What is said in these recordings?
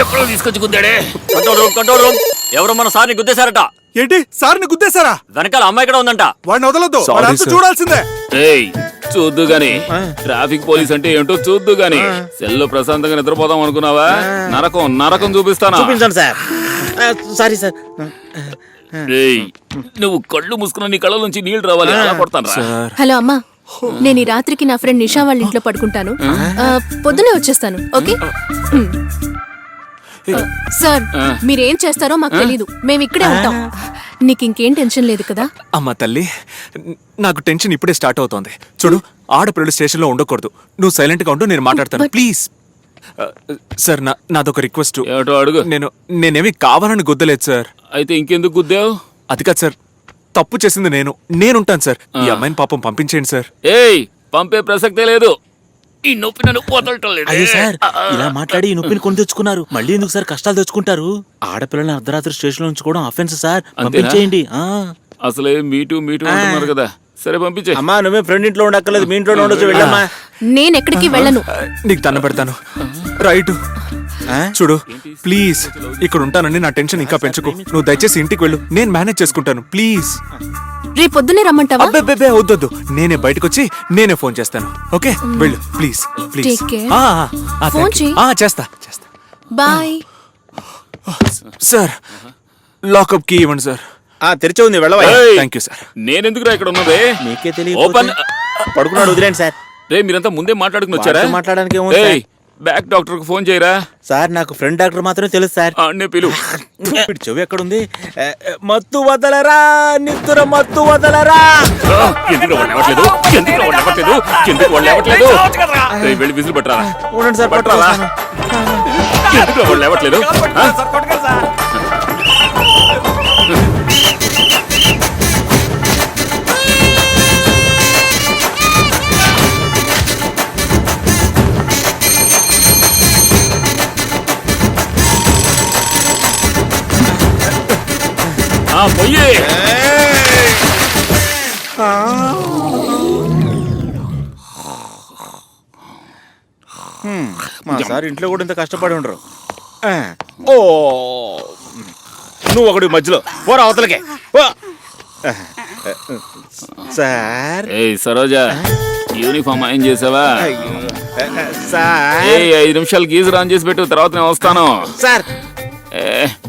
ఎక్కడో తీసుకొచ్చి గుద్దాడే. Control room. ఎవరు మన సార్ని గుద్దేశారట. ఏంటి సార్ని గుద్దేశారా? వెనకాల అమ్మాయి కూడా ఉందంట. వాడిని వదలొద్దు, వాడంతా చూడాల్సిందే. చూద్దు గాని ట్రాఫిక్ పోలీస్ అంటే ఏంటో చూద్దు గాని సెల్లో ప్రశాంతంగా నిద్రపోదాం అనుకున్నావా? నరకం చూపిస్తానా? చూపించండి సార్. Sorry sir. నువ్వు కళ్ళు మూసుకున్న నీ కళ్ళ నుంచి నీళ్లు రావాలి. అలా కొడతాను. హలో అమ్మా, నేను ఈ రాత్రికి నా ఫ్రెండ్ నిషా వాళ్ళ ఇంట్లో పడుకుంటాను. పొద్దునే వచ్చేస్తాను. ఓకే సార్, మీరేం చేస్తారో మాకు తెలీదు. మేము ఇక్కడే ఉంటాం. నీకు ఇంకేం టెన్షన్ లేదు కదా? అమ్మా తల్లి, నాకు టెన్షన్ ఇప్పుడే స్టార్ట్ అవుతోంది. చూడు, ఆడపిల్లలు స్టేషన్ లో ఉండకూడదు. నువ్వు సైలెంట్ గా ఉండు, నేను మాట్లాడతాను. ప్లీజ్ సార్, నాదొక రిక్వెస్ట్. అడుగు. నేనేమి కావాలని గుద్దలేదు సార్. అయితే ఇంకెందుకు గుద్దావు? అది కాదు సార్, తప్పు చేసింది నేనుంటాను సార్. ఈ అమ్మాయిని పాపం పంపించేయండి సార్. పంపే ప్రసక్తే లేదు. ఈ నొప్పి నన్ను వదలటం లేదు. అయ్యో సార్, ఇలా మాట్లాడి ఈ నొప్పిని కొని తెచ్చుకున్నారు. మళ్ళీ ఎందుకు సార్ కష్టాలు తెచ్చుకుంటారు? ఆడపిల్లల్ని అర్ధరాత్రి స్టేషన్ లో ఉంచుకోవడం అఫెన్స్ సార్. పంపించేయండి. అసలే మీటూ అంటున్నారు కదా. సరే పంపించే. అమ్మా, నువ్వే ఫ్రెండ్ ఇంట్లో ఉండక్కర్లేదు, మీ ఇంట్లో ఉండొచ్చు. వెళ్ళమ్మా. నేను ఎక్కడికి వెళ్ళను. నీకు దండం పెడతాను. రైట్ చూడు, ప్లీజ్ ఇక్కడ ఉంటానని నా టెన్షన్ ఇంకా పెంచుకో. నువ్వు దయచేసి ఇంటికి వెళ్ళు, నేను మేనేజ్ చేసుకుంటాను. ప్లీజ్ రేపు పొద్దునే రమ్మంటావా? అబ్బే వద్దొద్దు, నేనే బయటకు వచ్చి నేనే ఫోన్ చేస్తాను. ఓకే వెళ్ళు please. Please Take care. Phone చెయ్. చేస్తా. బాయ్ సార్, లాకప్ కీ ఇవ్వండి సార్. తెరిచే ఉంది, వెళ్ళవా. Thank you sir. నేనెందుకురా ఇక్కడ ఉన్నదే? మీకే తెలియదు. ఓపెన్. పడుకున్నాడు, వదిలేండి సార్. మీరంతా ముందే మాట్లాడుకుని వచ్చారా? మాట్లాడడానికి ఏమో బ్యాక్ డాక్టర్ కు ఫోన్ చేయరా సార్. నాకు ఫ్రెండ్ డాక్టర్ మాత్రమే తెలుసు సార్. పిలు. చెవి ఎక్కడుంది? మత్తు వదలరా, నిద్ర మత్తు వదలరా. వెళ్ళి విజిల్ పట్టరా. ఉండండి సార్, పట్టరా. ఎందుకు వాళ్ళు లేవట్లేదు? పొయ్యి. మా సార్ ఇంట్లో కూడా ఇంత కష్టపడి ఉండరు. ఓ, నువ్వు ఒకటి మధ్యలో పోరా అవతలకే. సార్ సరోజా, యూనిఫామ్ ఏం చేసావా? సార్ 5 నిమిషాలు గీజర్ ఆన్ చేసి పెట్టు, తర్వాత నేను వస్తాను. సార్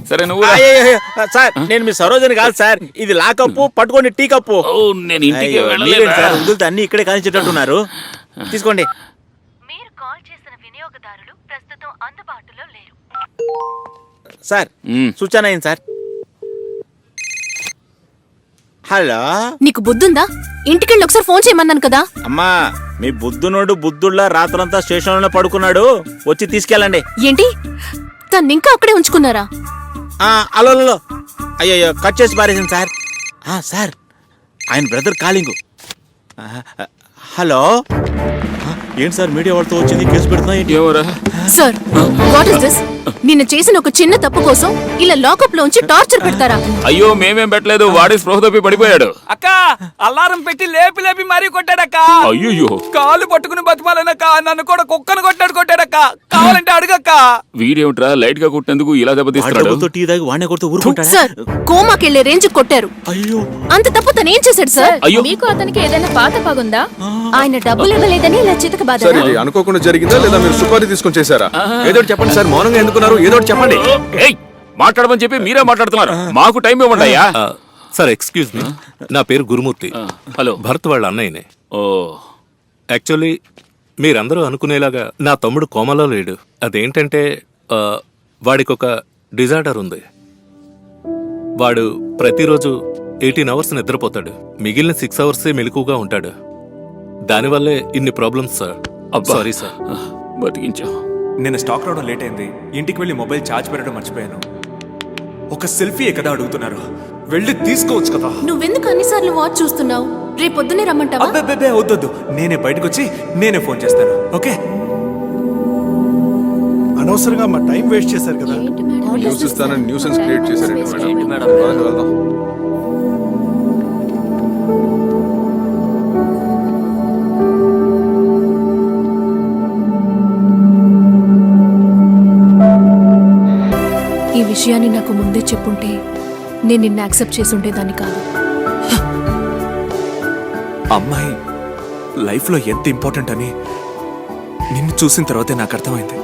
సరే నువ్వు. సార్, నేను మీ సరోజని కాదు సార్. ఇది లా కప్పు, పట్టుకోండి టీ కప్పు. నేను ఇంటికి సార్, అన్ని ఇక్కడే కానిచ్చేటట్టున్నారు. తీసుకోండి. మీరు కాల్ చేసిన వినియోగదారులు ప్రస్తుతం అందుబాటులో లేరు. సార్, సూచన అయింది సార్. హలో, నీకు బుద్ధుందా? ఇంటికెళ్ళి ఒకసారి ఫోన్ చేయమన్నాను కదా. అమ్మా, మీ బుద్ధునోడు బుద్ధుళ్ళ రాత్రంతా స్టేషన్ లో పడుకున్నాడు, వచ్చి తీసుకెళ్ళండి. ఏంటి, తను ఇంకా అక్కడే ఉంచుకున్నారా? అలో అయ్యో, కట్ చేసి పారేసింది సార్. సార్, ఆయన బ్రదర్ కాలింగు. హలో, ఏంటి సార్ మీడియా వాళ్ళతో వచ్చింది, కేసు పెడుతున్నా? Sir, what is this? నిన్న చేసిన ఒక చిన్న తప్పు కోసం ఇలా లాకప్ లో ఉంచి టార్చర్ పెడతారా? అయ్యో, మేమేం పెట్టలేదు. వాడి స్పృహ తప్పి పడిపోయాడు. అక్క, అలారం పెట్టి లేపి మరీ కొట్టాడక్క. అయ్యో, కాలు పట్టుకుని బతిమాలనక్క. నన్ను కూడా కుక్కను కొట్టాడక్క. కావాలంటే అడుగక్క. వీడేమిట్రా లైట్ గా కొట్టినందుకు ఇలా దెబ్బతీస్తున్నాడు? టీ తాగి వాడిని కొడుతూ ఊరుకుంటాడా? సార్, కోమాకెళ్లే రేంజ్ కొట్టారు. అయ్యో, అంత తప్పు తను ఏం చేశాడు సార్? అయ్యో, మీకు అతనికి ఏదైనా పాత పగుందా? ఆయన డబ్బులు ఇవ్వలేదని ఇలా చితక బాధ. అనుకోకుండా జరిగిందా లేదా మీరు సుపారీ తీసుకొని చేశారా? ఏదో చెప్పండి సార్, మౌనంగా ఎందుకున్నారు? ఏదో చెప్పండి. మాట్లాడమని చెప్పి మీరే మాట్లాడుతున్నారు. మాకు టైం ఇవ్వండి అయ్యా. సార్, ఎక్స్క్యూజ్ మీ, నా పేరు గురుమూర్తి. హలో, భరత్ వాళ్ళ అన్నయ్యనే. ఓ, యాక్చువల్లీ మీరందరూ అనుకునేలాగా నా తమ్ముడు కోమలో లేడు. అదేంటంటే వాడికి ఒక డిజార్డర్ ఉంది. వాడు ప్రతిరోజు 18 అవర్స్ నిద్రపోతాడు, మిగిలిన 6 అవర్సే మెలకుగా ఉంటాడు. దానివల్లే ఇన్ని ప్రాబ్లమ్స్ సార్. Sorry sir. బతికించావు. నేను స్టాక్ రావడం లేట్ అయింది. ఇంటికి వెళ్ళి మొబైల్ ఛార్జ్ పెట్టడం మర్చిపోయాను. ఒక సెల్ఫీ కదా అడుగుతున్నారు, వెళ్ళి తీసుకోవచ్చు కదా. నువ్వెందుకు అన్నిసార్లు వాచ్ చూస్తున్నావు? రేపు పొద్దునే రమ్మంటావా? అబ్బే వద్దొద్దు, నేనే బయటకు వచ్చి నేనే ఫోన్ చేస్తాను. ఓకే, అనవసరంగా మా టైం వేస్ట్ చేశారు కదా. న్యూస్ ఇస్తానని న్యూసెన్స్ క్రియేట్ చేశారు మేడం. ఈ విషయాన్ని నాకు ముందే చెప్పుంటే నేను నిన్ను యాక్సెప్ట్ చేసి ఉండేదాన్ని కాదు. అమ్మాయి లైఫ్లో ఎంత ఇంపార్టెంట్ అని నిన్ను చూసిన తర్వాతే నాకు అర్థమైంది.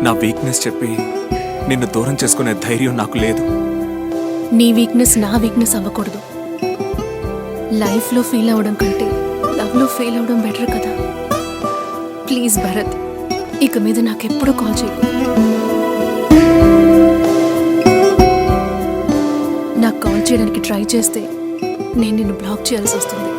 నా వీక్నెస్ చెప్పి నిన్ను దూరం చేసుకునే ధైర్యం నాకు లేదు. నీ వీక్నెస్ నా వీక్నెస్ అవ్వకూడదు. లైఫ్లో ఫెయిల్ అవ్వడం కంటే లవ్లో ఫెయిల్ అవ్వడం బెటర్ కదా. ప్లీజ్ భరత్, ఇక మీద నాకెప్పుడూ కాల్ చేయకు. నాకు కాల్ చేయడానికి ట్రై చేస్తే నేను నిన్ను బ్లాక్ చేయాల్సి వస్తుంది.